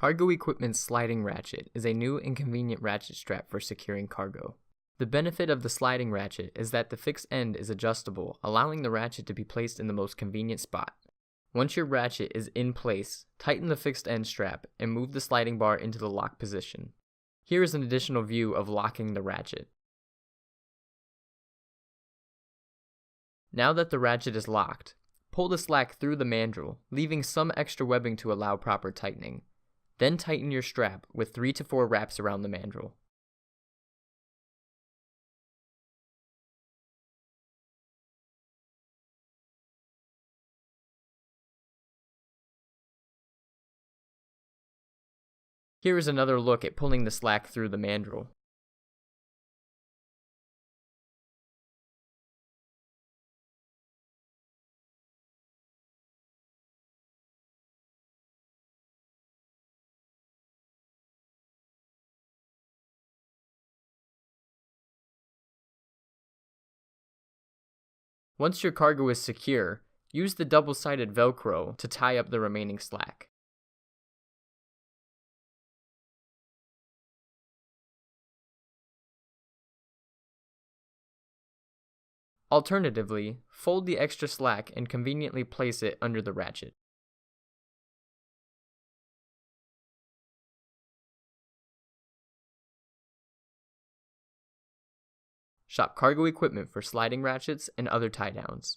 Cargo Equipment's sliding ratchet is a new and convenient ratchet strap for securing cargo. The benefit of the sliding ratchet is that the fixed end is adjustable, allowing the ratchet to be placed in the most convenient spot. Once your ratchet is in place, tighten the fixed end strap and move the sliding bar into the lock position. Here is an additional view of locking the ratchet. Now that the ratchet is locked, pull the slack through the mandrel, leaving some extra webbing to allow proper tightening. Then tighten your strap with 3 to 4 wraps around the mandrel. Here is another look at pulling the slack through the mandrel. Once your cargo is secure, use the double-sided Velcro to tie up the remaining slack. Alternatively, fold the extra slack and conveniently place it under the ratchet. Shop Cargo Equipment for sliding ratchets and other tie downs.